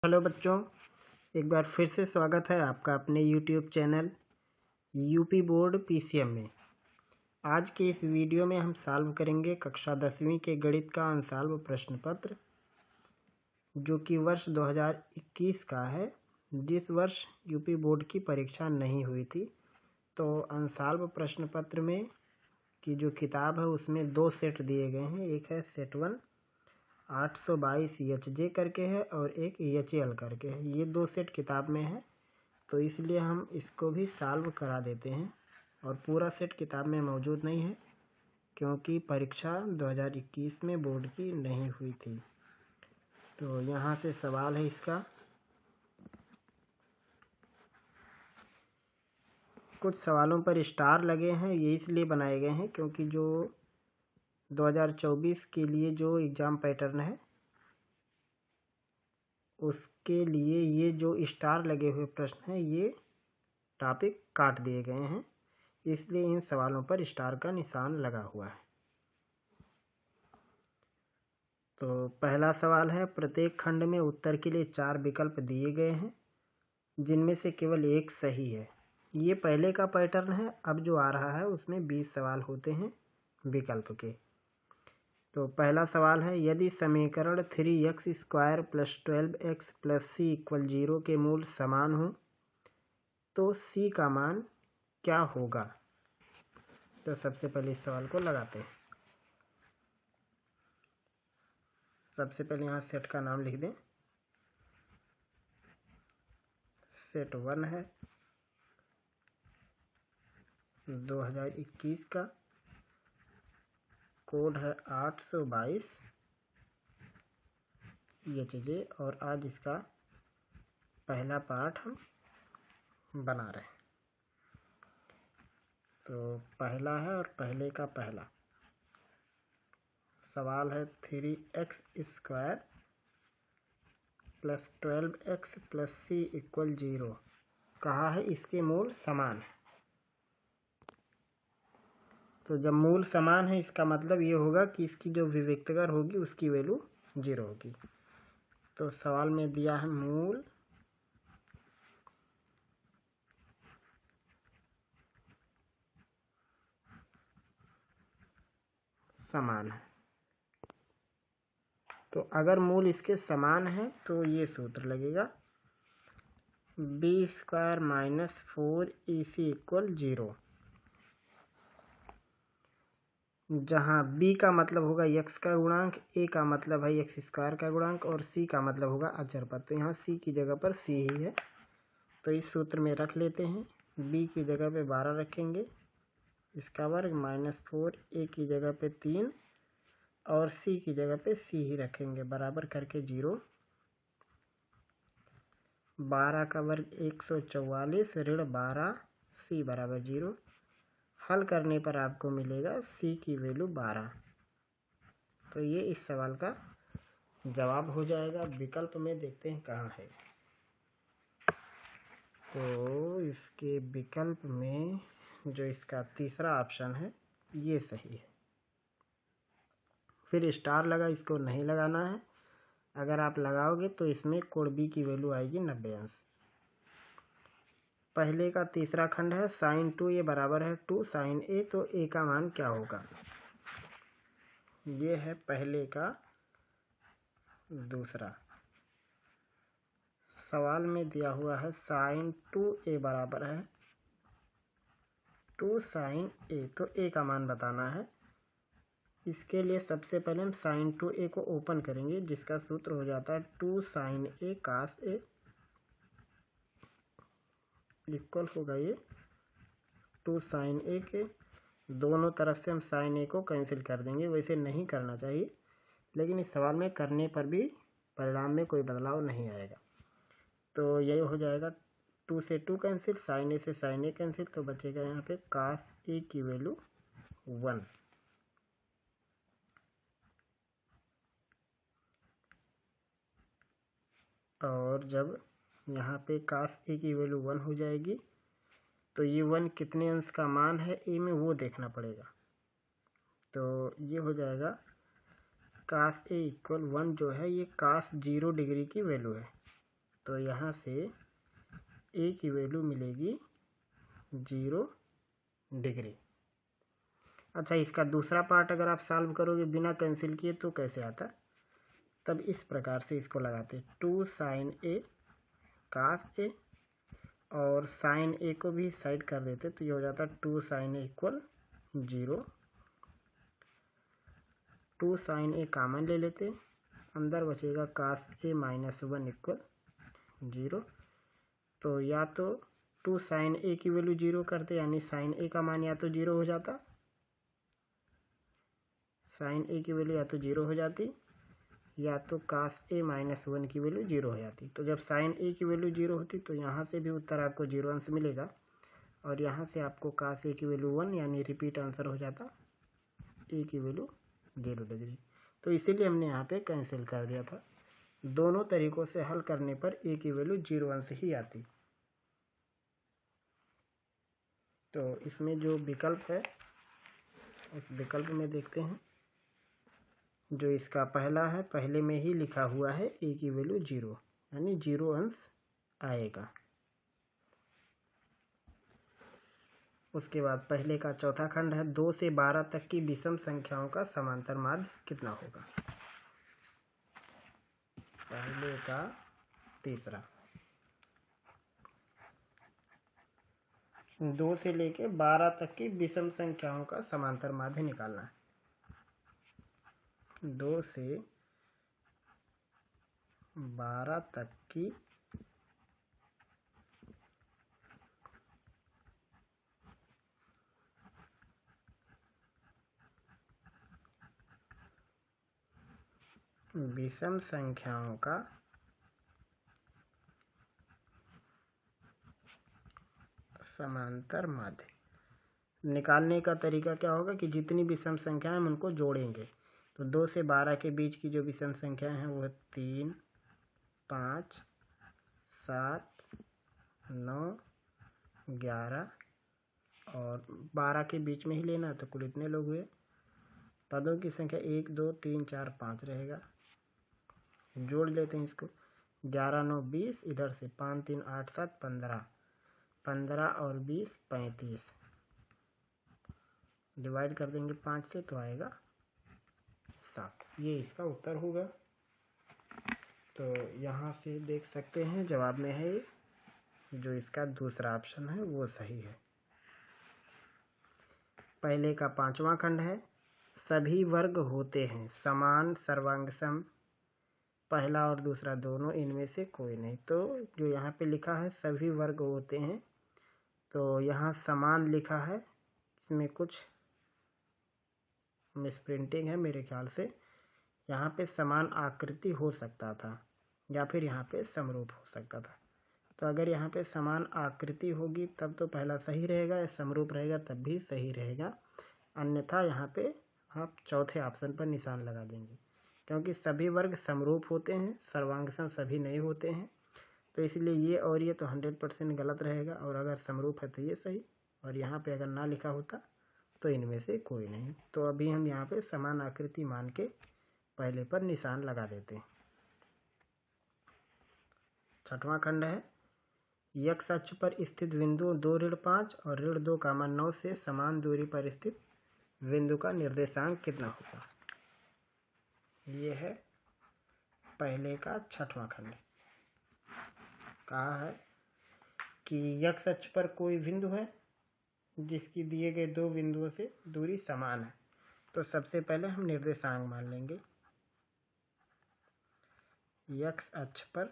Hello बच्चों, एक बार फिर से स्वागत है आपका अपने YouTube channel UP board PCM में। आज के इस वीडियो में हम सॉल्व करेंगे कक्षा 10वीं के गणित का अनसॉल्व प्रश्न पत्र, जो कि वर्ष 2021 का है, जिस वर्ष यूपी बोर्ड की परीक्षा नहीं हुई थी। तो अनसॉल्व प्रश्न पत्र में की जो किताब है उसमें 2 सेट दिए गए हैं। एक है सेट 1 822 EHJ करके है और एक EHL करके है। ये 2 सेट किताब में है, तो इसलिए हम इसको भी सॉल्व करा देते हैं। और पूरा सेट किताब में मौजूद नहीं है क्योंकि परीक्षा 2021 में बोर्ड की नहीं हुई थी। तो यहाँ से सवाल है इसका। कुछ सवालों पर स्टार लगे हैं, ये इसलिए बनाए गए हैं क्योंकि जो 2024 के लिए जो एग्ज़ाम पैटर्न है उसके लिए ये जो स्टार लगे हुए प्रश्न हैं ये टॉपिक काट दिए गए हैं, इसलिए इन सवालों पर स्टार का निशान लगा हुआ है। तो पहला सवाल है, प्रत्येक खंड में उत्तर के लिए 4 विकल्प दिए गए हैं जिनमें से केवल एक सही है। ये पहले का पैटर्न है, अब जो आ रहा है उसमें 20 सवाल होते हैं विकल्प के। तो पहला सवाल है, यदि समीकरण 3x² + 12x + c = 0 के मूल समान हो तो c का मान क्या होगा। तो सबसे पहले इस सवाल को लगाते हैं। सबसे पहले यहाँ सेट का नाम लिख दें। सेट 1 है 2021 का, कोड है 822 EHJ और आज इसका पहला पार्ट हम बना रहे हैं। तो पहला है और पहले का पहला सवाल है 3x² + 12x + c = 0 कहा है, इसके मूल समान है। तो जब मूल समान है इसका मतलब ये होगा कि इसकी जो विविक्तकर होगी उसकी वैल्यू 0 होगी। तो सवाल में दिया है मूल समान है। तो अगर मूल इसके समान है तो ये सूत्र लगेगा b² - 4ac = 0, जहाँ b का मतलब होगा x का गुणांक, a का मतलब है x² का गुणांक और c का मतलब होगा अचर पद। तो यहाँ c की जगह पर c ही है, तो इस सूत्र में रख लेते हैं। b की जगह पे 12 रखेंगे, इसका वर्ग -4, a की जगह पे 3 और c की जगह पे c ही रखेंगे, बराबर करके 0। 12 का वर्ग 144 ऋण 12 c बराबर 0। हल करने पर आपको मिलेगा c की वैल्यू 12। तो ये इस सवाल का जवाब हो जाएगा। विकल्प में देखते हैं कहाँ है। तो इसके विकल्प में जो इसका तीसरा ऑप्शन है ये सही है। फिर स्टार लगा, इसको नहीं लगाना है। अगर आप लगाओगे तो इसमें कोण b की वैल्यू आएगी 90 अंश। पहले का तीसरा खंड है sin 2 ये बराबर है 2 sin a, तो a का मान क्या होगा। ये है पहले का दूसरा सवाल में दिया हुआ है sin 2a बराबर है 2 sin a, तो a का मान बताना है। इसके लिए सबसे पहले हम sin 2a को ओपन करेंगे, जिसका सूत्र हो जाता है 2 sin a cos a equal होगा ये 2 sin a के दोनों तरफ से हम sin a को कैंसिल कर देंगे। वैसे नहीं करना चाहिए, लेकिन इस सवाल में करने पर भी परिणाम में कोई बदलाव नहीं आएगा। तो यही हो जाएगा 2 से 2 कैंसिल, sin a से sin a कैंसिल, तो बचेगा यहाँ पे cos a की वैल्यू 1। और जब यहाँ पे cos a की वैल्यू 1 हो जाएगी तो ये 1 कितने अंश का मान है a में वो देखना पड़ेगा। तो ये हो जाएगा cos a = 1 जो है ये cos 0 डिग्री की वैल्यू है। तो यहाँ से ए की वैल्यू मिलेगी 0 डिग्री। अच्छा, इसका दूसरा पार्ट अगर आप सॉल्व करोगे बिना कैंसिल किए तो कैसे आता? तब इस प्रकार से इसको लगाते, 2 sin a cos a, और साइन ए को भी साइड कर देते तो ये हो जाता 2 sin a equal 0। 2 sin a common ले लेते, अंदर बचेगा cos a माइनस 1 इक्वल 0। तो या तो 2 sin a की वैल्यू 0 करते, यानी sin a का मान या तो 0 हो जाता, sin a की वैल्यू या तो 0 हो जाती, या तो cos a माइनस 1 की वैल्यू 0 हो जाती। तो जब sin a की वैल्यू 0 होती तो यहाँ से भी उत्तर आपको 0 अंश मिलेगा, और यहाँ से आपको cos a की वैल्यू 1 यानी रिपीट आंसर हो जाता a की वैल्यू 0 डिग्री। तो इसीलिए हमने यहाँ पे कैंसिल कर दिया था। दोनों तरीक़ों से हल करने पर a की वैल्यू 0 अंश ही आती। तो इसमें जो विकल्प है उस विकल्प में देखते हैं। जो इसका पहला है, पहले में ही लिखा हुआ है a की वैल्यू 0, यानी 0 अंश आएगा। उसके बाद पहले का चौथा खंड है, 2 से 12 तक की विषम संख्याओं का समांतर माध्य कितना होगा? पहले का तीसरा, 2 से लेके 12 तक की विषम संख्याओं का समांतर माध्य निकालना है। 2 से 12 तक की विषम संख्याओं का समांतर माध्य निकालने का तरीका क्या होगा कि जितनी विषम संख्याएं हम उनको जोड़ेंगे। तो 2 से 12 के बीच की जो विषम संख्याएं हैं वो 3, 5, 7, 9, 11 और 12 के बीच में ही लेना है। तो कुल इतने लोग हुए। पदों की संख्या 1, 2, 3, 4, 5 रहेगा। जोड़ लेते हैं इसको, 11, 9, 20, इधर से 5, 3, 8, 7, 15, 15 और 20, 35। डिवाइड कर देंगे 5 से तो आएगा 7। ये इसका उत्तर होगा। तो यहाँ से देख सकते हैं जवाब में है ये, जो इसका दूसरा ऑप्शन है वो सही है। पहले का 5वां खंड है, सभी वर्ग होते हैं समान सर्वांगसम, पहला और दूसरा दोनों, इनमें से कोई नहीं। तो जो यहाँ पे लिखा है सभी वर्ग होते हैं, तो यहाँ समान लिखा है, इसमें कुछ मिसप्रिंटिंग है मेरे ख्याल से। यहाँ पे समान आकृति हो सकता था, या फिर यहाँ पे समरूप हो सकता था। तो अगर यहाँ पे समान आकृति होगी तब तो पहला सही रहेगा, या समरूप रहेगा तब भी सही रहेगा। अन्यथा यहाँ पे आप चौथे ऑप्शन पर निशान लगा देंगे, क्योंकि सभी वर्ग समरूप होते हैं, सर्वांगसम सभी नहीं होते हैं। तो इसलिए ये और ये तो 100% गलत रहेगा, और अगर समरूप है तो ये सही, और यहाँ पे अगर ना लिखा होता तो इनमें से कोई नहीं। तो अभी हम यहाँ पे समान आकृति मान के पहले पर निशान लगा देते हैं। 6वां खंड है, x अक्ष पर स्थित बिंदु 2 ऋण 5 और ऋण 2, 9 से समान दूरी पर स्थित बिंदु का निर्देशांक कितना होगा? ये है पहले का 6वां खंड। कहा है कि x अक्ष पर कोई बिंदु है जिसकी दिए गए दो बिंदुओं से दूरी समान है। तो सबसे पहले हम निर्देशांक मान लेंगे। x अक्ष पर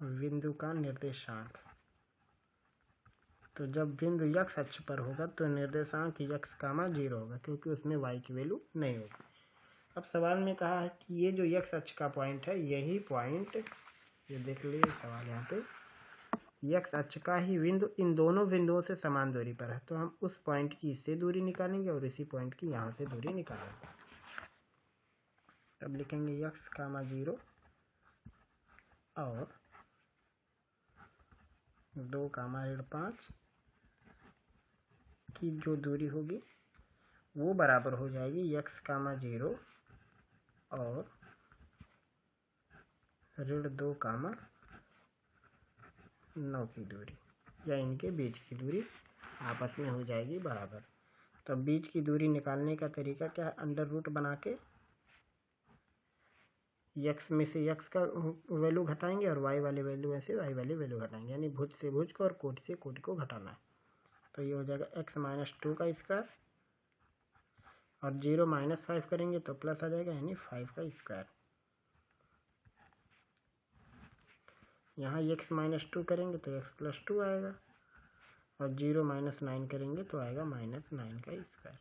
बिंदु का निर्देशांक, तो जब बिंदु x अक्ष पर होगा तो निर्देशांक x, 0 होगा, क्योंकि उसमें y की वैल्यू नहीं होगी। अब सवाल में कहा है कि ये जो x अक्ष का पॉइंट है, यही पॉइंट, ये देख लीजिए सवाल यहाँ पे, x अक्ष का ही बिंदु इन दोनों बिंदुओं से समान दूरी पर है। तो हम उस पॉइंट की इससे दूरी निकालेंगे और इसी पॉइंट की यहाँ से दूरी निकालेंगे। अब लिखेंगे x, 0 और 2, 5 की जो दूरी होगी वो बराबर हो जाएगी x, 0 और -2, 9 की दूरी, या इनके बीच की दूरी आपस में हो जाएगी बराबर। तो बीच की दूरी निकालने का तरीका क्या है, अंडर रूट बना के x में से x का वैल्यू घटाएंगे और y वाले वैल्यू में से y वाली वैल्यू घटाएंगे, यानी भुज से भुज को और कोटि से कोटि को घटाना है। तो ये हो जाएगा x - 2 का स्क्वायर, और 0 - 5 करेंगे तो प्लस आ जाएगा, यानी 5 का स्क्वायर। यहाँ x - 2 करेंगे तो x + 2 आएगा, और 0 - 9 करेंगे तो आएगा -9 का स्क्वायर।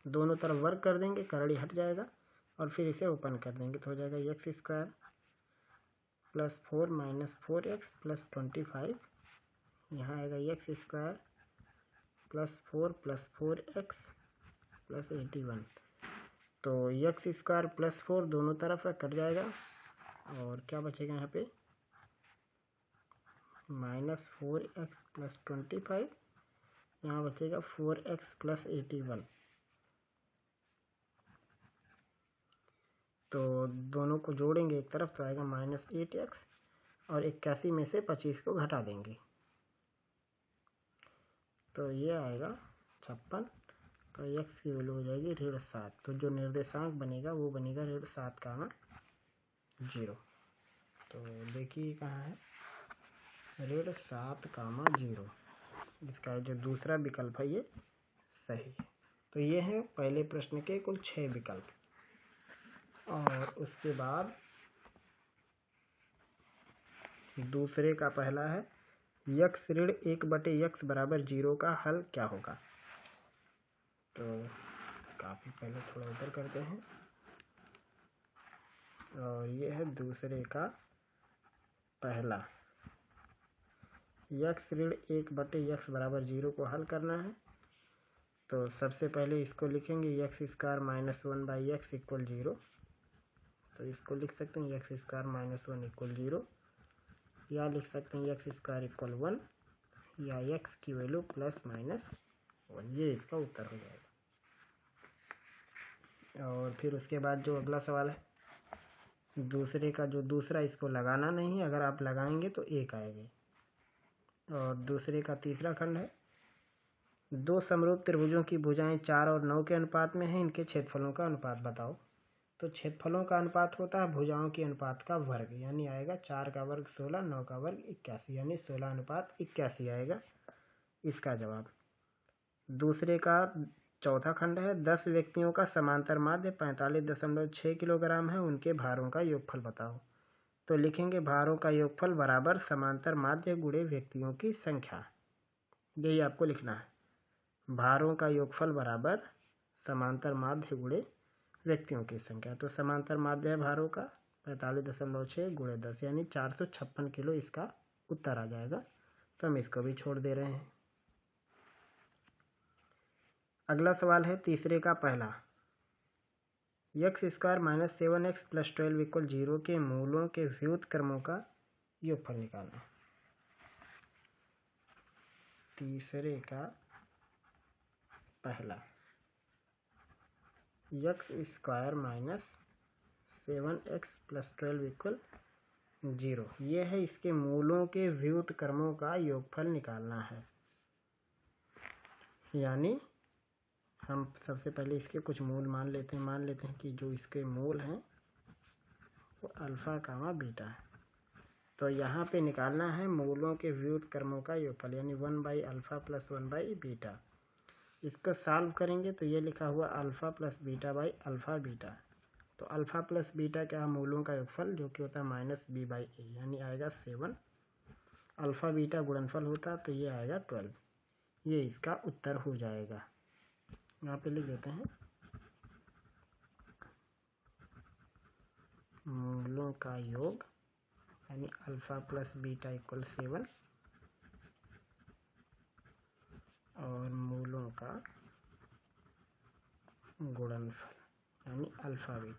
दोनों तरफ वर्क कर देंगे, करड़ी हट जाएगा, और फिर इसे ओपन कर देंगे तो हो जाएगा x² + 4 - 4x + 25। यहाँ आएगा x² + 4 + 4x + 81। तो x² + 4 दोनों तरफ कट जाएगा, और क्या बचेगा यहाँ पे, -4x + 25, यहाँ बचेगा 4x + 81। तो दोनों को जोड़ेंगे एक तरफ तो आएगा -8x, और 81 में से 25 को घटा देंगे तो ये आएगा 56। तो x की वैल्यू हो जाएगी -7। तो जो निर्देशांक बनेगा वो बनेगा -7, 0। तो देखिए कहाँ है, -7, 0। इसका जो दूसरा विकल्प है ये सही है। तो ये है पहले प्रश्न के कुल 6 विकल्प। और उसके बाद दूसरे का पहला है x ऋण 1/x = 0 का हल क्या होगा। तो काफ़ी पहले थोड़ा ऊपर करते हैं, और ये है दूसरे का पहला, x ऋण 1/x = 0 को हल करना है। तो सबसे पहले इसको लिखेंगे x² - 1/x = 0। तो इसको लिख सकते हैं x² - 1 = 0, या लिख सकते हैं x² = 1, या x की वैल्यू ±1। ये इसका उत्तर हो जाएगा। और फिर उसके बाद जो अगला सवाल है, दूसरे का जो दूसरा, इसको लगाना नहीं है, अगर आप लगाएंगे तो 1 आएगी। और दूसरे का तीसरा खंड है, 2 समरूप त्रिभुजों की भुजाएं 4 और 9 के अनुपात में हैं, इनके क्षेत्रफलों का अनुपात बताओ। तो क्षेत्रफलों का अनुपात होता है भुजाओं के अनुपात का वर्ग, यानी आएगा 4 का वर्ग 16, 9 का वर्ग 81, यानी 16:81 आएगा इसका जवाब। दूसरे का चौथा खंड है, 10 व्यक्तियों का समांतर माध्य 45.6 किलोग्राम है, उनके भारों का योगफल बताओ। तो लिखेंगे भारों का योगफल बराबर समांतर माध्य गुणे व्यक्तियों की संख्या। यही आपको लिखना है, भारों का योगफल बराबर समांतर माध्य गुणे व्यक्तियों की संख्या। तो समांतर माध्य है भारों का 45.6 × 10, यानी 456 किलो इसका उत्तर आ जाएगा। तो हम इसको भी छोड़ दे रहे हैं। अगला सवाल है तीसरे का पहला, x² - 7x + 12 = 0 के मूलों के व्युत्क्रमों का योगफल निकालना। तीसरे का पहला, x² - 7x + 12 = 0, ये है इसके मूलों के व्युत्क्रमों का योगफल निकालना है। यानी हम सबसे पहले इसके कुछ मूल मान लेते हैं कि जो इसके मूल हैं वो α, β है। तो यहाँ पे निकालना है मूलों के व्युत्क्रमों का योगफल, यानी 1/α + 1/β। इसको सॉल्व करेंगे तो ये लिखा हुआ α + β/α β। तो α + β क्या है, मूलों का योगफल, जो कि होता है -b/a, यानी आएगा 7। α β गुणनफल होता तो ये आएगा 12। ये इसका उत्तर हो जाएगा। यहाँ पे लिख देते हैं, मूलों का योग यानी α + β = 7, और मूलों का गुणनफल यानी α β,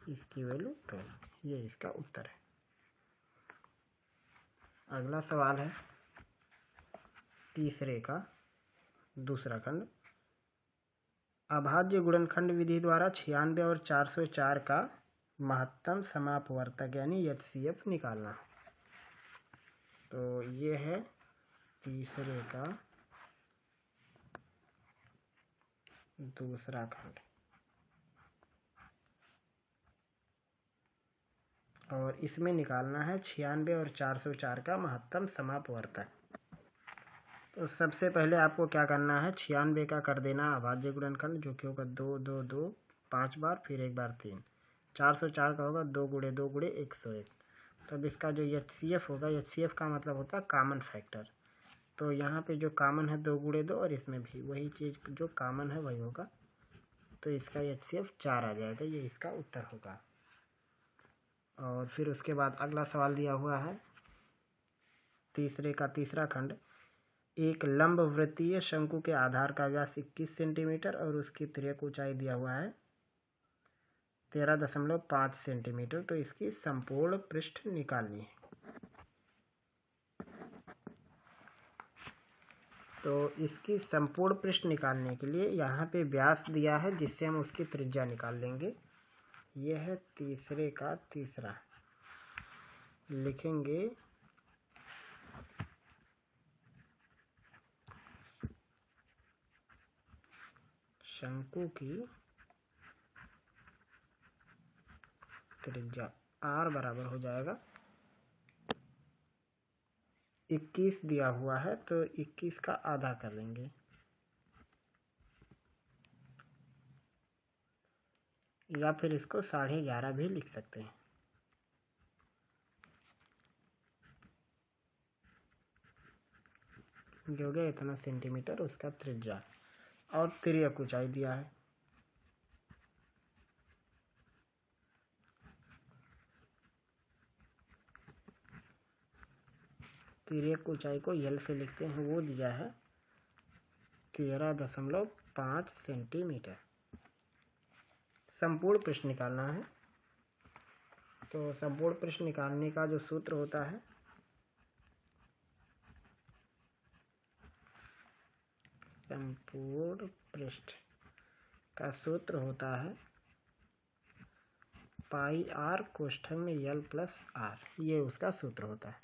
इसकी वैल्यू 12। ये इसका उत्तर है। अगला सवाल है तीसरे का दूसरा खंड, अभाज्य गुणनखंड विधि द्वारा 96 और 404 का महत्तम समापवर्तक यानी HCF निकालना। तो ये है तीसरे का दूसरा खंड और इसमें निकालना है 96 और 404 का महत्तम समापवर्तक। तो सबसे पहले आपको क्या करना है, 96 का कर देना अभाज्य गुणनखंड जो कि होगा 2 2 2 5 बार, फिर एक बार 3। 404 का होगा 2 गुणे 2 गुणे 101। तब इसका जो HCF होगा, HCF का मतलब होता है कॉमन फैक्टर। तो यहाँ पे जो कॉमन है 2 गुणे 2 और इसमें भी वही चीज़ जो कॉमन है वही होगा। तो इसका HCF 4 आ जाएगा, ये इसका उत्तर होगा। और फिर उसके बाद अगला सवाल दिया हुआ है तीसरे का तीसरा खंड। एक लंबवृत्तीय शंकु के आधार का व्यास 21 सेंटीमीटर और उसकी तिर्यक ऊंचाई दिया हुआ है 13.5 सेंटीमीटर। तो इसकी संपूर्ण पृष्ठ निकालनी है। तो इसकी संपूर्ण पृष्ठ निकालने के लिए यहाँ पे व्यास दिया है जिससे हम उसकी त्रिज्या निकाल लेंगे। यह है तीसरे का तीसरा। लिखेंगे शंकु की त्रिज्या r बराबर हो जाएगा 21 दिया हुआ है, तो 21 का आधा कर लेंगे या फिर इसको 11.5 भी लिख सकते हैं। जो गया इतना सेंटीमीटर उसका त्रिज्या और तिर्यक ऊंचाई दिया है। तिर्यक ऊंचाई को L से लिखते हैं, वो दिया है 13.5 सेंटीमीटर। संपूर्ण पृष्ठ निकालना है। तो संपूर्ण पृष्ठ निकालने का जो सूत्र होता है, संपूर्ण पृष्ठ का सूत्र होता है पाई r कोष्ठक में L प्लस r, ये उसका सूत्र होता है।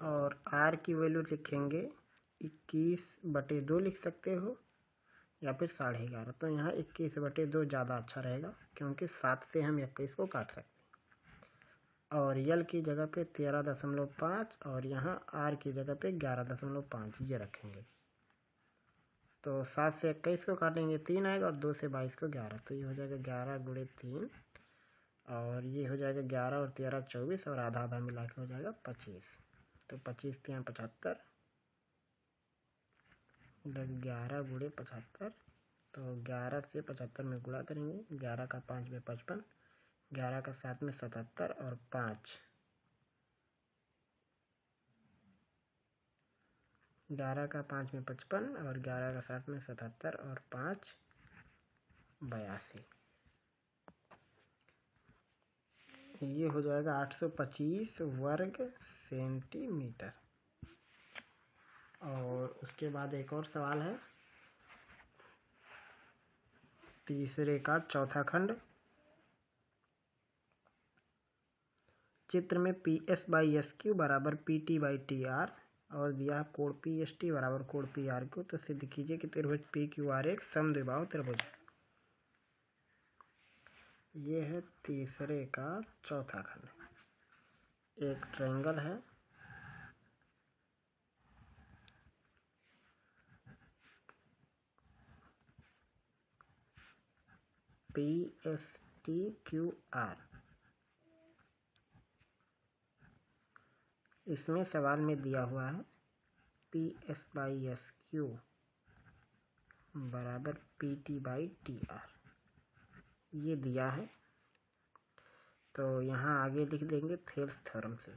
और r की वैल्यू लिखेंगे 21/2 लिख सकते हो या फिर 11.5। तो यहाँ 21/2 ज़्यादा अच्छा रहेगा क्योंकि 7 से हम 21 को काट सकते हैं। और यल की जगह पे 13.5 और यहाँ r की जगह पे 11.5 ये रखेंगे। तो 7 से 21 को काटेंगे 3 आएगा और 2 से 22 को 11। तो ये हो जाएगा 11 गुणे 3 और ये हो जाएगा 11 और 13 24 और आधा आधा मिला के हो जाएगा 25। तो 25 3 75, 11 गुणे 75। तो 11 से 75 में गुणा करेंगे, 11 का 5 में 55, 11 का 7 में 77 और 5, 11 का 5 में 55 और 11 का 7 में 77 और 5 82। ये हो जाएगा 825 वर्ग सेंटीमीटर। और उसके बाद एक और सवाल है तीसरे का चौथा खंड। चित्र में PS/SQ बराबर PT/TR और दिया कोण PST बराबर कोण PRQ। तो सिद्ध कीजिए कि त्रिभुज PQR एक समद्विबाहु त्रिभुज है। ये है तीसरे का चौथा खंड। एक ट्रायंगल है, PSTQR। इसमें सवाल में दिया हुआ है PS/SQ बराबर PT/TR, ये दिया है। तो यहाँ आगे लिख देंगे थेल्स थ्योरम से।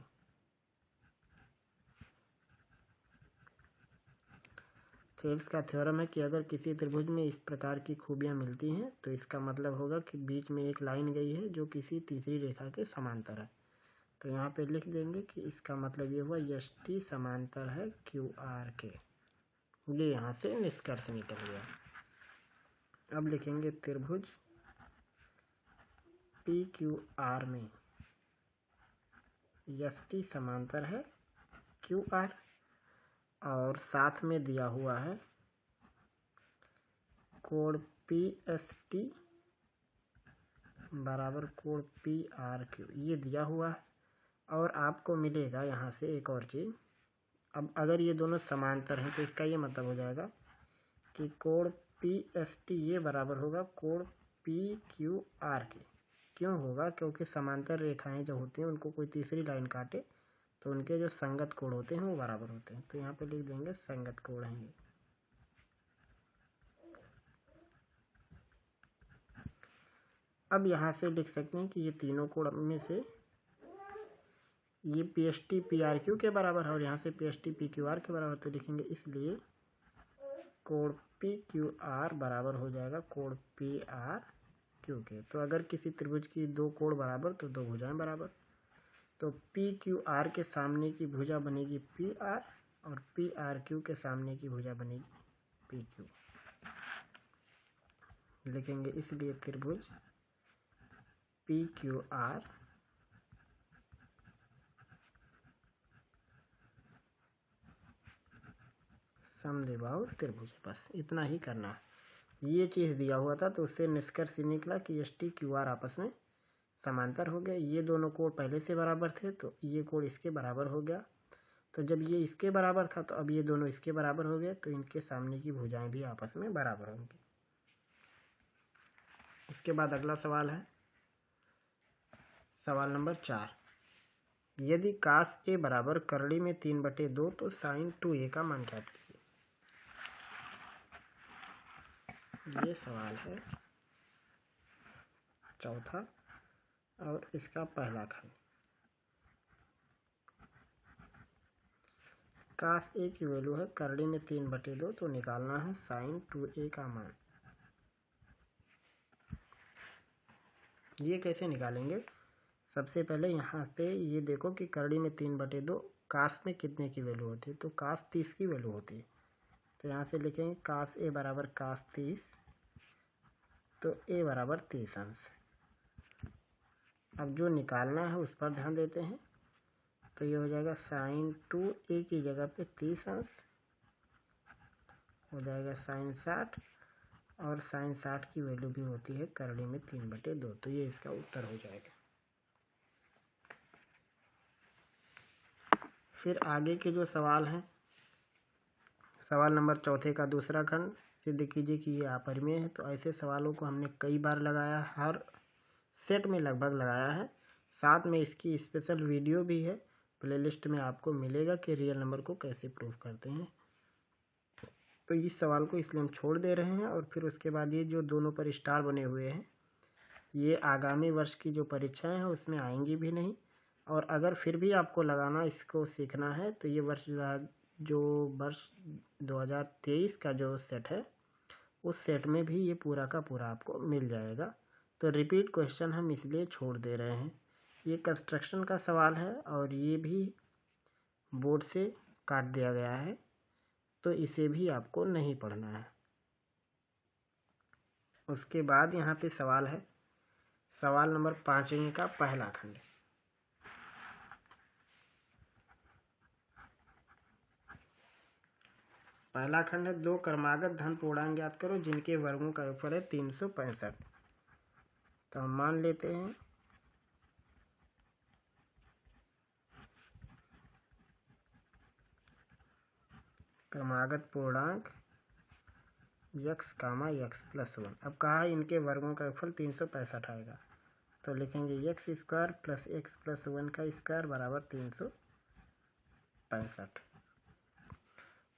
थेल्स का थ्योरम है कि अगर किसी त्रिभुज में इस प्रकार की खूबियाँ मिलती हैं तो इसका मतलब होगा कि बीच में एक लाइन गई है जो किसी तीसरी रेखा के समांतर है। तो यहाँ पे लिख देंगे कि इसका मतलब ये हुआ ST समांतर है QR के। ये यहाँ से निष्कर्ष निकल गया। अब लिखेंगे त्रिभुज पी क्यू आर में एस टी समांतर है क्यू आर, और साथ में दिया हुआ है कोण पी एस टी बराबर कोण पी आर क्यू, ये दिया हुआ है। और आपको मिलेगा यहाँ से एक और चीज़, अब अगर ये दोनों समांतर हैं तो इसका ये मतलब हो जाएगा कि कोण पी एस टी ये बराबर होगा कोण पी क्यू आर के। क्यों होगा? क्योंकि समांतर रेखाएं जो होती हैं उनको कोई तीसरी लाइन काटे तो उनके जो संगत कोण होते हैं वो बराबर होते हैं। तो यहाँ पे लिख देंगे संगत कोण है ये। अब यहाँ से लिख सकते हैं कि ये तीनों कोण में से ये P S T P R Q के बराबर है और यहाँ से P S T P Q R के बराबर, तो लिखेंगे इसलिए कोण पी क्यू आर बराबर हो जाएगा कोण पी आर क्यू के। तो अगर किसी त्रिभुज की दो कोण बराबर तो दो भुजाएं बराबर, तो पी क्यू आर के सामने की भुजा बनेगी पी आर और पी आर क्यू के सामने की भुजा बनेगी पी क्यू। लिखेंगे इसलिए त्रिभुज पी क्यू आर समद्विबाहु त्रिभुज। बस इतना ही करना है। ये चीज़ दिया हुआ था तो उससे निष्कर्ष निकला कि एस टी क्यू आर आपस में समांतर हो गए। ये दोनों कोण पहले से बराबर थे तो ये कोण इसके बराबर हो गया, तो जब ये इसके बराबर था तो अब ये दोनों इसके बराबर हो गए, तो इनके सामने की भुजाएं भी आपस में बराबर होंगी। इसके बाद अगला सवाल है सवाल नंबर 4। यदि कास ए बराबर करड़ी में 3/2 तो साइन 2a का मान ज्ञात कीजिए। ये सवाल है चौथा और इसका पहला खंड। कास ए की वैल्यू है करड़ी में 3/2, तो निकालना है साइन 2a का मान। ये कैसे निकालेंगे? सबसे पहले यहाँ पे ये देखो कि करड़ी में 3/2 कास में कितने की वैल्यू होती है, तो कास 30 की वैल्यू होती है। तो यहाँ से लिखेंगे कास ए बराबर कास 30, तो ए बराबर 30 अंश। अब जो निकालना है उस पर ध्यान देते हैं, तो ये हो जाएगा साइन 2a की जगह पे 30 अंश हो जाएगा साइन 60, और साइन 60 की वैल्यू भी होती है करड़ी में 3/2, तो ये इसका उत्तर हो जाएगा। फिर आगे के जो सवाल हैं, सवाल नंबर चौथे का दूसरा खंड, सिद्ध कीजिए कि ये अपरिमेय है। तो ऐसे सवालों को हमने कई बार लगाया, हर सेट में लगभग लगाया है। साथ में इसकी स्पेशल वीडियो भी है, प्लेलिस्ट में आपको मिलेगा कि रियल नंबर को कैसे प्रूव करते हैं। तो इस सवाल को इसलिए हम छोड़ दे रहे हैं, और फिर उसके बाद ये जो दोनों पर स्टार बने हुए हैं ये आगामी वर्ष की जो परीक्षाएं हैं उसमें आएंगी भी नहीं। और अगर फिर भी आपको लगाना, इसको सीखना है, तो ये वर्ष 2023 का जो सेट है उस सेट में भी ये पूरा का पूरा आपको मिल जाएगा। तो रिपीट क्वेश्चन हम इसलिए छोड़ दे रहे हैं। ये कंस्ट्रक्शन का सवाल है और ये भी बोर्ड से काट दिया गया है, तो इसे भी आपको नहीं पढ़ना है। उसके बाद यहाँ पे सवाल है सवाल नंबर 5 का पहला खंड। पहला खंड है दो क्रमागत धन पूर्णांक ज्ञात करो जिनके वर्गों का योगफल है 365। तो हम मान लेते हैं क्रमागत पूर्णांक x, x+1। अब कहा इनके वर्गों का योगफल 365 आएगा, तो लिखेंगे x² + x+1 का स्क्वायर बराबर 365।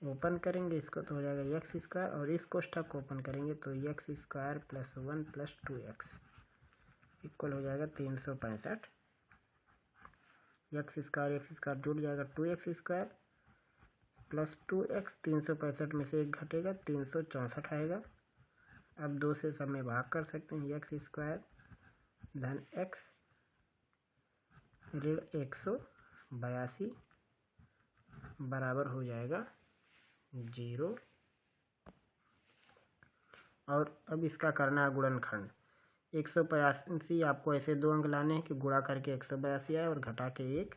ओपन करेंगे इसको तो हो जाएगा x² और इस कोष्ठक को ओपन करेंगे तो x² + 1 + 2x इक्वल हो जाएगा 365। x² जुड़ जाएगा 2x² + 2x, 365 में से 1 घटेगा 364 आएगा। अब 2 से सब में भाग कर सकते हैं, x² धन x ऋण 182 बराबर हो जाएगा 0। और अब इसका करना है गुणनखंड। 185 आपको ऐसे 2 अंक लाने हैं कि गुणा करके 182 आए और घटा के 1,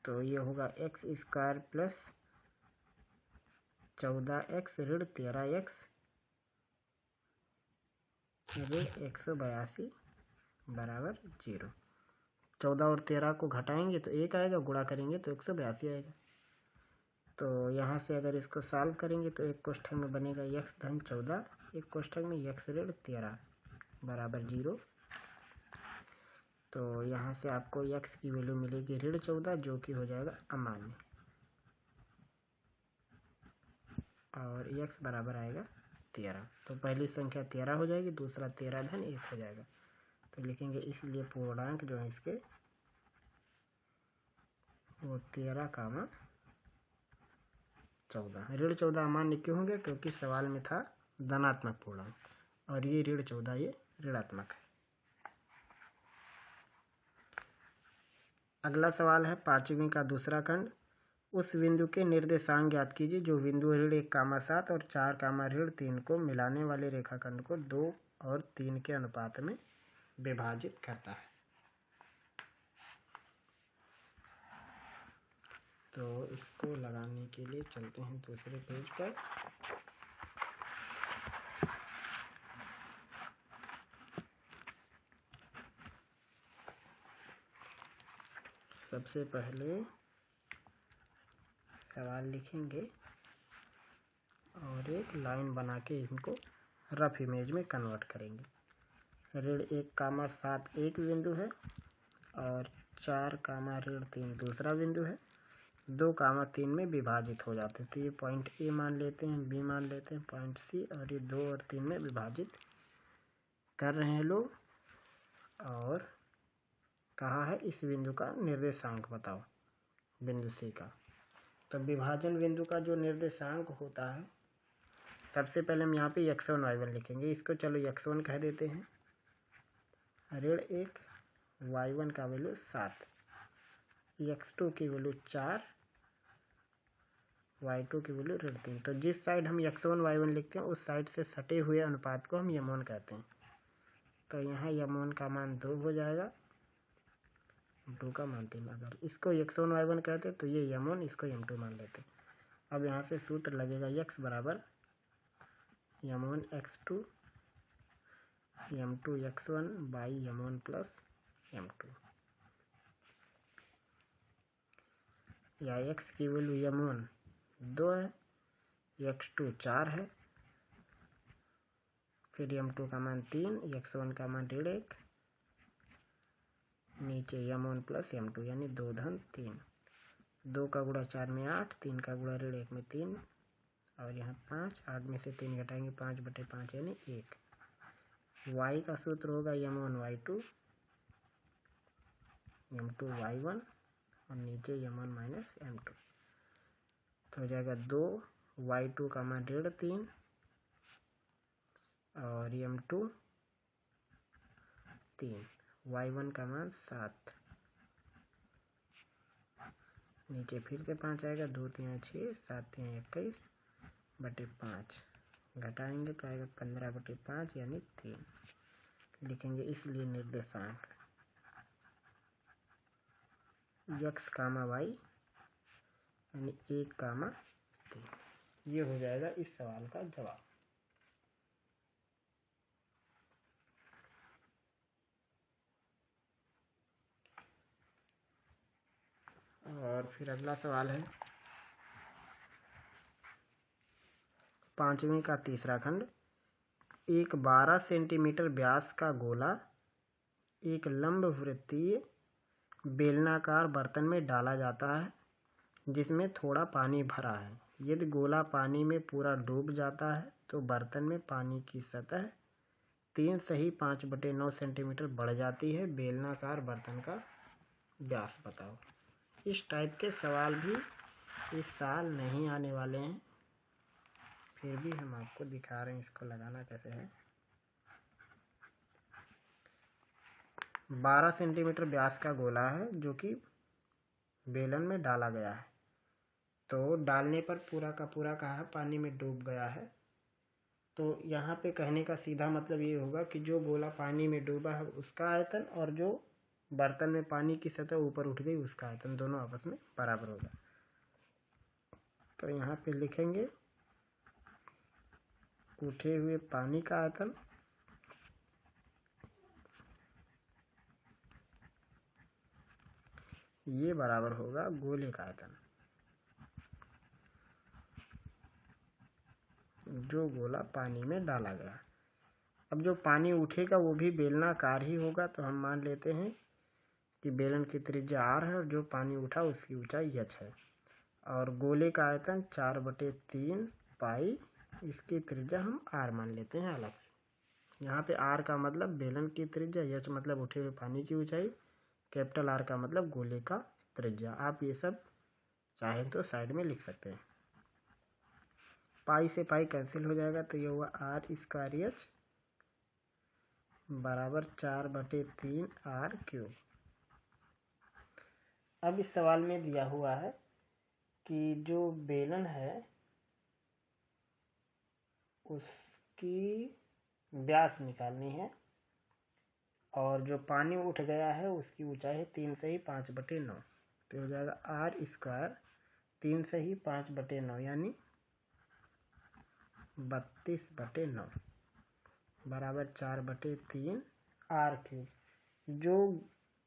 तो ये होगा एक्स स्क्वायर प्लस 14x ऋण 13x ऋण 182 बराबर 0। 14 और 13 को घटाएंगे तो 1 आएगा, गुणा करेंगे तो 182 आएगा। तो यहाँ से अगर इसको सॉल्व करेंगे तो एक कोष्ठक में बनेगा x धन 14, एक कोष्ठक में x ऋण 13 बराबर 0। तो यहाँ से आपको x की वैल्यू मिलेगी ऋण 14, जो कि हो जाएगा अमान्य, और x बराबर आएगा 13। तो पहली संख्या 13 हो जाएगी, दूसरा 13 धन 1 हो जाएगा। तो लिखेंगे इसलिए पूर्णांक जो है इसके वो 13, 14। ऋण 14 अमान्य क्यों होंगे? क्योंकि सवाल में था धनात्मक पूर्णांक, और ये ऋण 14 ये ऋणात्मक है। अगला सवाल है 5वीं का दूसरा खंड। उस बिंदु के निर्देशांक ज्ञात कीजिए जो बिंदु ऋण 1, 7 और 4, ऋण 3 को मिलाने वाले रेखाखंड को 2 और 3 के अनुपात में विभाजित करता है। तो इसको लगाने के लिए चलते हैं दूसरे पेज पर। सबसे पहले सवाल लिखेंगे और एक लाइन बना के इनको रफ इमेज में कन्वर्ट करेंगे। ऋण 1, 7 एक बिंदु है और 4, ऋण 3 दूसरा बिंदु है। 2, 3 में विभाजित हो जाते हैं, तो ये पॉइंट ए मान लेते हैं, बी मान लेते हैं, पॉइंट सी, और ये 2 और 3 में विभाजित कर रहे हैं लोग। और कहा है इस बिंदु का निर्देशांक बताओ, बिंदु सी का। तो विभाजन बिंदु का जो निर्देशांक होता है, सबसे पहले हम यहाँ पे x1 y1 लिखेंगे। इसको चलो x1 कह देते हैं। ऋण 1, y1 का वैल्यू 7, x2 की वैल्यू 4, y2 की वैल्यू ऋण 3। तो जिस साइड हम x1 y1 लिखते हैं उस साइड से सटे हुए अनुपात को हम यमोन कहते हैं। तो यहाँ यमोन का मान 2 हो जाएगा, 2 का मान 3। अगर इसको x1 y1 कहते तो ये यमोन, इसको m2 मान लेते। अब यहाँ से सूत्र लगेगा x बराबर यमोन x2 m2 x1 by यमोन plus m2, या x की वैल्यू यमोन 2 है, x2 4 है, फिर m2 का मान 3, x1 का मान ऋण 1, नीचे यमोन प्लस m2 यानी 2 धन 3। 2 का गुणा 4 में 8, 3 का गुणा ऋण 1 में 3, और यहाँ 5, 8 में से 3 घटाएंगे 5/5 यानी 1। y का सूत्र होगा यमोन y2 m2 y1 और नीचे यमोन माइनस m2। तो हो जाएगा 2, y2 का मान ऋण 3 और m2 3, y1 का मान 7, नीचे फिर से 5 आएगा, 2 3 6, 7 3 21/5, घटाएंगे तो आएगा 15/5 यानी 3। लिखेंगे इसलिए निर्देशांक x, y यानी 1, 3। ये हो जाएगा इस सवाल का जवाब। और फिर अगला सवाल है 5वीं का तीसरा खंड। एक 12 सेंटीमीटर व्यास का गोला एक लंबवृत्तीय बेलनाकार बर्तन में डाला जाता है जिसमें थोड़ा पानी भरा है। यदि गोला पानी में पूरा डूब जाता है तो बर्तन में पानी की सतह 3 सही 5/9 सेंटीमीटर बढ़ जाती है। बेलनाकार बर्तन का व्यास बताओ। इस टाइप के सवाल भी इस साल नहीं आने वाले हैं, फिर भी हम आपको दिखा रहे हैं इसको लगाना कैसे है। 12 सेंटीमीटर व्यास का गोला है जो कि बेलन में डाला गया है। तो डालने पर पूरा का पूरा कहा है पानी में डूब गया है। तो यहाँ पे कहने का सीधा मतलब ये होगा कि जो गोला पानी में डूबा है उसका आयतन और जो बर्तन में पानी की सतह ऊपर उठ गई उसका आयतन दोनों आपस में बराबर होगा। तो यहाँ पे लिखेंगे उठे हुए पानी का आयतन ये बराबर होगा गोले का आयतन, जो गोला पानी में डाला गया। अब जो पानी उठेगा वो भी बेलनाकार ही होगा, तो हम मान लेते हैं कि बेलन की त्रिज्या r है और जो पानी उठा उसकी ऊंचाई h है, और गोले का आयतन 4/3 पाई, इसकी त्रिज्या हम r मान लेते हैं अलग से। यहाँ पे r का मतलब बेलन की त्रिज्या, h मतलब उठे हुए पानी की ऊंचाई, कैपिटल R का मतलब गोले का त्रिज्या। आप ये सब चाहें तो साइड में लिख सकते हैं। पाई से पाई कैंसिल हो जाएगा, तो ये हुआ r² h बराबर 4/3 r³। अब इस सवाल में दिया हुआ है कि जो बेलन है उसकी व्यास निकालनी है, और जो पानी उठ गया है उसकी ऊंचाई है 3 से ही 5/9, तो हो जाएगा r² 3 से ही 5/9 यानी 32/9 बराबर 4/3 r³। जो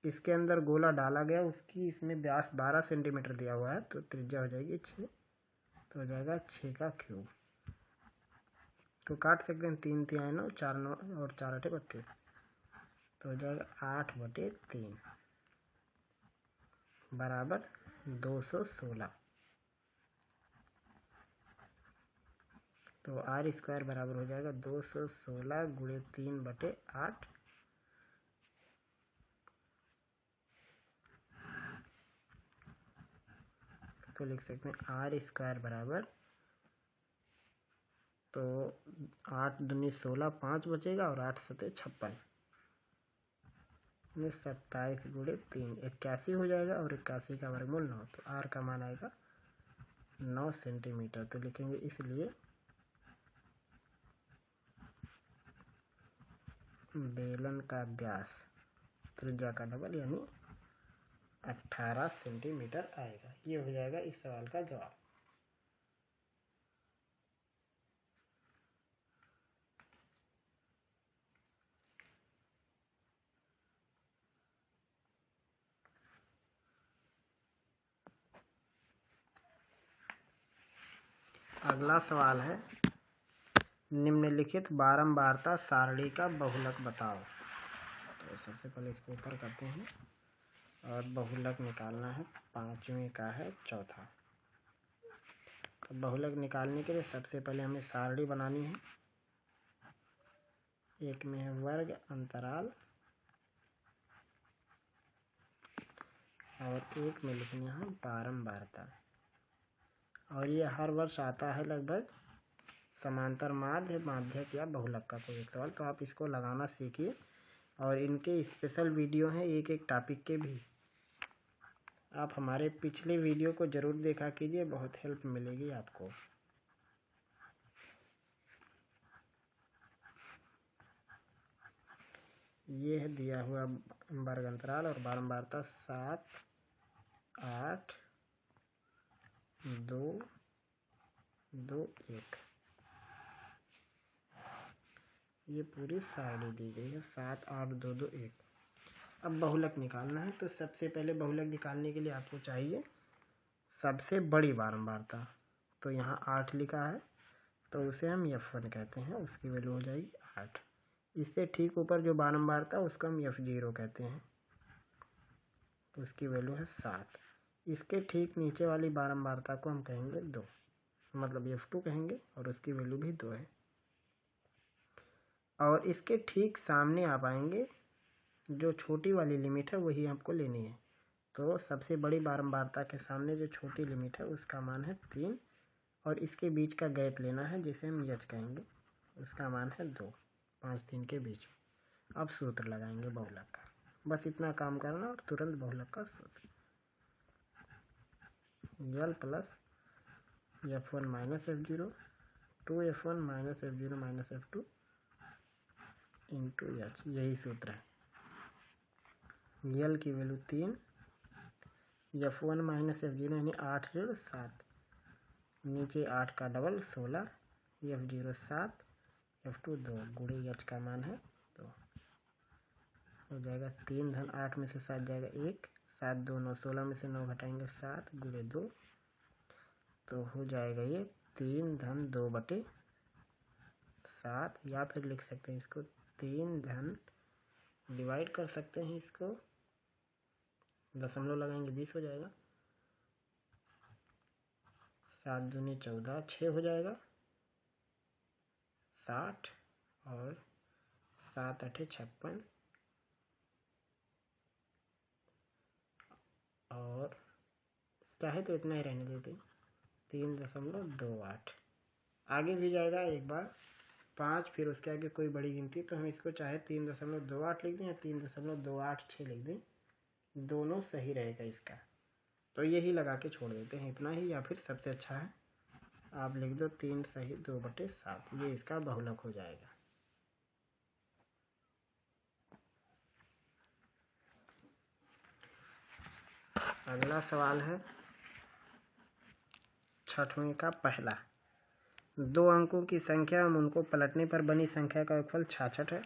इसके अंदर गोला डाला गया उसकी इसमें व्यास 12 सेंटीमीटर दिया हुआ है, तो त्रिज्या हो जाएगी 6, तो हो जाएगा 6³ तो काट सकते हैं, 3 3 9, 4 9 और 4 8 32, तो हो जाएगा 8/3 बराबर 216। तो r² बराबर हो जाएगा 216 गुणे 3/8, तो लिख सकते हैं r² बराबर, तो 8 दूनी 16, 5 बचेगा और 8 सते 56 में 27 गुणे 3 81 हो जाएगा, और 81 का वर्गमूल 9, तो r का मान आएगा 9 सेंटीमीटर। तो लिखेंगे इसलिए बेलन का व्यास त्रिज्या का डबल यानी 18 सेंटीमीटर आएगा। ये हो जाएगा इस सवाल का जवाब। अगला सवाल है, निम्नलिखित बारंबारता सारणी का बहुलक बताओ। तो सबसे पहले इसको ऊपर करते हैं और बहुलक निकालना है, 5वें का है चौथा। तो बहुलक निकालने के लिए सबसे पहले हमें सारणी बनानी है। एक में है वर्ग अंतराल और एक में लिखनी है बारंबारता, और ये हर वर्ष आता है लगभग समांतर माध्य, माध्यक या बहुलक का कोई एक सवाल। तो आप इसको लगाना सीखिए, और इनके स्पेशल वीडियो हैं एक एक टॉपिक के भी। आप हमारे पिछले वीडियो को ज़रूर देखा कीजिए, बहुत हेल्प मिलेगी आपको। ये है दिया हुआ वर्ग अंतराल और बारंबारता 7 8 2 2 1, ये पूरी सारणी दी गई है 7 8 2 2 1। अब बहुलक निकालना है, तो सबसे पहले बहुलक निकालने के लिए आपको चाहिए सबसे बड़ी बारंबारता। तो यहाँ 8 लिखा है, तो उसे हम F1 कहते हैं, उसकी वैल्यू हो जाएगी 8। इससे ठीक ऊपर जो बारंबारता उसको हम F0 कहते हैं, उसकी वैल्यू है 7। इसके ठीक नीचे वाली बारंबारता को हम कहेंगे 2, मतलब F2 कहेंगे, और उसकी वैल्यू भी 2 है। और इसके ठीक सामने आप आएंगे, जो छोटी वाली लिमिट है वही आपको लेनी है। तो सबसे बड़ी बारंबारता के सामने जो छोटी लिमिट है उसका मान है 3, और इसके बीच का गैप लेना है जिसे हम h कहेंगे, उसका मान है 2, 5 3 के बीच में। अब सूत्र लगाएंगे बहुलक का, बस इतना काम करना और तुरंत बहुलक का सूत्र, L plus F1 minus F0 2F1 minus F0 minus F2 into H, यही सूत्र है। यल की वैल्यू 3, F1 माइनस F0 यानी 8 ऋण 7, नीचे 8 का डबल 16, F0 7, F2 2, गुणे H का मान है 2, हो जाएगा 3 धन 8 में से 7 जाएगा 1, 7 2 9, 16 में से 9 घटाएंगे 7 गुणे 2, तो हो जाएगा ये 3 धन 2 बटे 7, या फिर लिख सकते हैं इसको 3 धन डिवाइड कर सकते हैं, इसको दशमलव लगाएंगे 20 हो जाएगा, 7 दूनी 14, 6 हो जाएगा 60 और 7 8 56 और चाहे तो इतना ही रहने देते 3.28। आगे भी जाएगा एक बार 5, फिर उसके आगे कोई बड़ी गिनती, तो हम इसको चाहे 3.28 लिख दें या 3.286 लिख दें, दोनों सही रहेगा इसका। तो यही लगा के छोड़ देते हैं इतना ही, या फिर सबसे अच्छा है आप लिख दो 3 सही 2/7, ये इसका बहुलक हो जाएगा। अगला सवाल है 6वें का पहला। 2 अंकों की संख्या एवं उनको पलटने पर बनी संख्या का योगफल 66 है।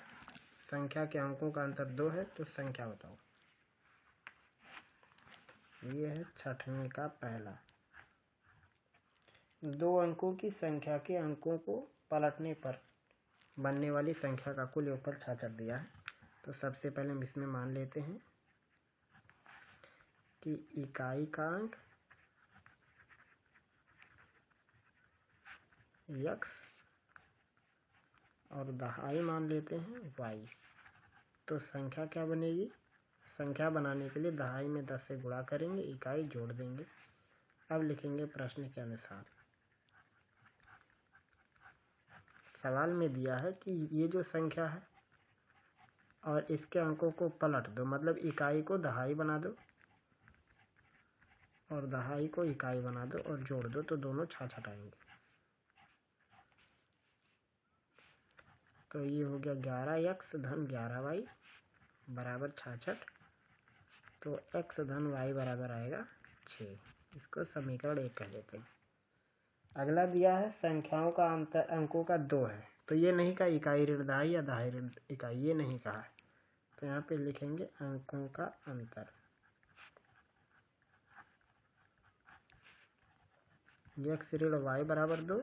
संख्या के अंकों का अंतर 2 है, तो संख्या बताओ। ये है 6वें का पहला। 2 अंकों की संख्या के अंकों को पलटने पर बनने वाली संख्या का कुल योगफल 66 दिया है। तो सबसे पहले हम इसमें मान लेते हैं कि इकाई का अंक x और दहाई मान लेते हैं y। तो संख्या क्या बनेगी? संख्या बनाने के लिए दहाई में 10 से गुणा करेंगे, इकाई जोड़ देंगे। अब लिखेंगे प्रश्न के अनुसार। सवाल में दिया है कि ये जो संख्या है और इसके अंकों को पलट दो, मतलब इकाई को दहाई बना दो और दहाई को इकाई बना दो और जोड़ दो, तो दोनों 66 आएंगे। तो ये हो गया 11x धन 11y बराबर 66। तो x धन y बराबर आएगा 6। इसको समीकरण 1 कह देते हैं। अगला दिया है संख्याओं का अंतर अंकों का 2 है। तो ये नहीं कहा इकाई ऋण दहाई या दहाई ऋण इकाई, ये नहीं कहा है। तो यहाँ पे लिखेंगे अंकों का अंतर। x ऋण y बराबर 2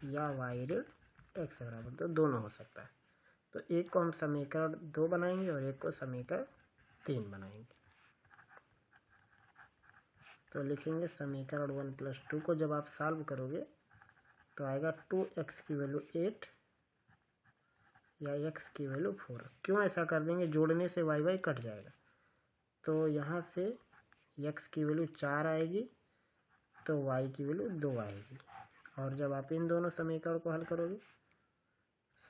या y ऋण x बराबर 2, दोनों हो सकता है। तो एक को हम समीकरण 2 बनाएंगे और एक को समीकरण 3 बनाएंगे। तो लिखेंगे समीकरण 1 + 2 को जब आप सॉल्व करोगे तो आएगा 2x की वैल्यू 8 या x की वैल्यू 4। क्यों ऐसा कर देंगे? जोड़ने से y कट जाएगा। तो यहाँ से x की वैल्यू 4 आएगी तो y की वैल्यू 2 आएगी। और जब आप इन दोनों समीकरण को हल करोगे,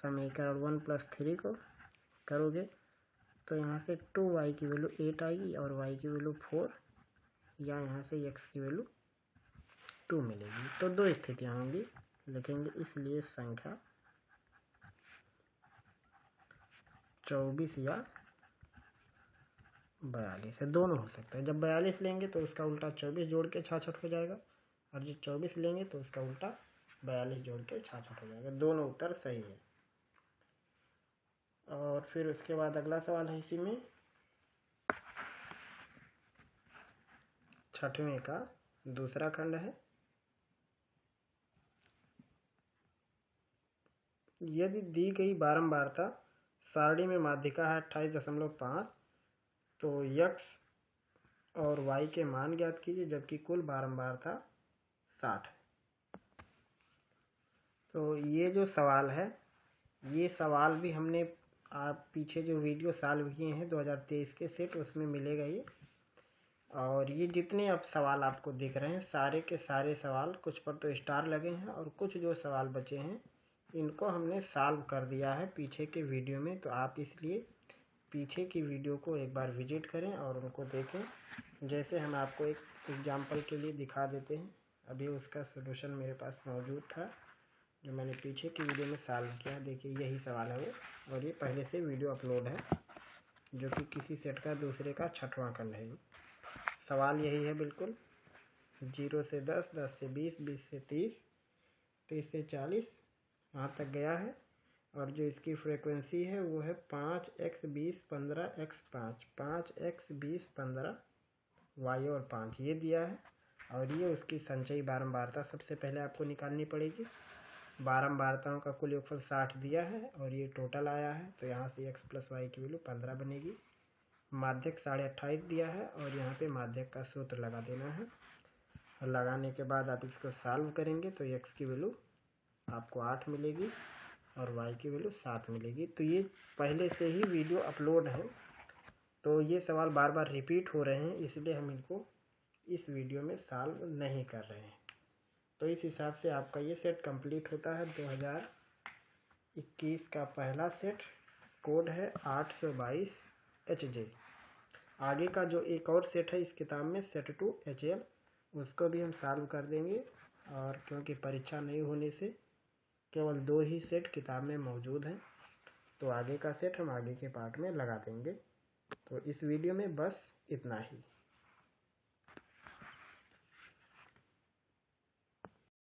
समीकरण 1 + 3 को करोगे, तो यहाँ से 2y की वैल्यू 8 आएगी और y की वैल्यू 4, या यहाँ से x की वैल्यू 2 मिलेगी। तो 2 स्थितियाँ होंगी। लिखेंगे इसलिए संख्या 24 या 42 है, दोनों हो सकता है। जब 42 लेंगे तो उसका उल्टा 24 जोड़ के 66 हो जाएगा, और जब 24 लेंगे तो उसका उल्टा 42 जोड़ के 66 हो जाएगा। दोनों उत्तर सही है। और फिर उसके बाद अगला सवाल है इसी में 6वें का दूसरा खंड है। यदि दी गई बारंबारता सारणी में माध्यिका है 28.5, तो x और y के मान ज्ञात कीजिए, जबकि कुल बारंबारता 60 है। तो ये जो सवाल है, ये सवाल भी हमने आप पीछे जो वीडियो सॉल्व किए हैं 2023 के सेट, उसमें मिलेगा ये। और ये जितने अब सवाल आपको दिख रहे हैं सारे के सारे सवाल, कुछ पर तो स्टार लगे हैं और कुछ जो सवाल बचे हैं इनको हमने सॉल्व कर दिया है पीछे के वीडियो में। तो आप इसलिए पीछे की वीडियो को एक बार विजिट करें और उनको देखें। जैसे हम आपको एक एग्जाम्पल के लिए दिखा देते हैं, अभी उसका सलूशन मेरे पास मौजूद था जो मैंने पीछे की वीडियो में सॉल्व किया है। देखिए यही सवाल है वो, और ये पहले से वीडियो अपलोड है, जो कि किसी सेट का दूसरे का 6वां खंड है। सवाल यही है बिल्कुल। 0 से 10, 10 से 20, 20 से 30, 30 से 40 यहाँ तक गया है। और जो इसकी फ्रीक्वेंसी है वो है 5x 20 15 x 5, 5x 20 15 y और 5 ये दिया है। और ये उसकी संचयी बारंबारता सबसे पहले आपको निकालनी पड़ेगी। बारंबारताओं का कुल योगफल 60 दिया है और ये टोटल आया है, तो यहाँ से x प्लस वाई की वैल्यू 15 बनेगी। माध्यक 28.5 दिया है और यहाँ पे माध्यक का सूत्र लगा देना है। और लगाने के बाद आप इसको सॉल्व करेंगे तो x की वैल्यू आपको 8 मिलेगी और y की वैल्यू 7 मिलेगी। तो ये पहले से ही वीडियो अपलोड है, तो ये सवाल बार बार रिपीट हो रहे हैं, इसलिए हम इनको इस वीडियो में सॉल्व नहीं कर रहे हैं। तो इस हिसाब से आपका ये सेट कंप्लीट होता है। 2021 का पहला सेट, कोड है 822HJ। आगे का जो एक और सेट है इस किताब में, सेट 2HL, उसको भी हम सॉल्व कर देंगे। और क्योंकि परीक्षा नहीं होने से केवल 2 ही सेट किताब में मौजूद हैं, तो आगे का सेट हम आगे के पार्ट में लगा देंगे। तो इस वीडियो में बस इतना ही।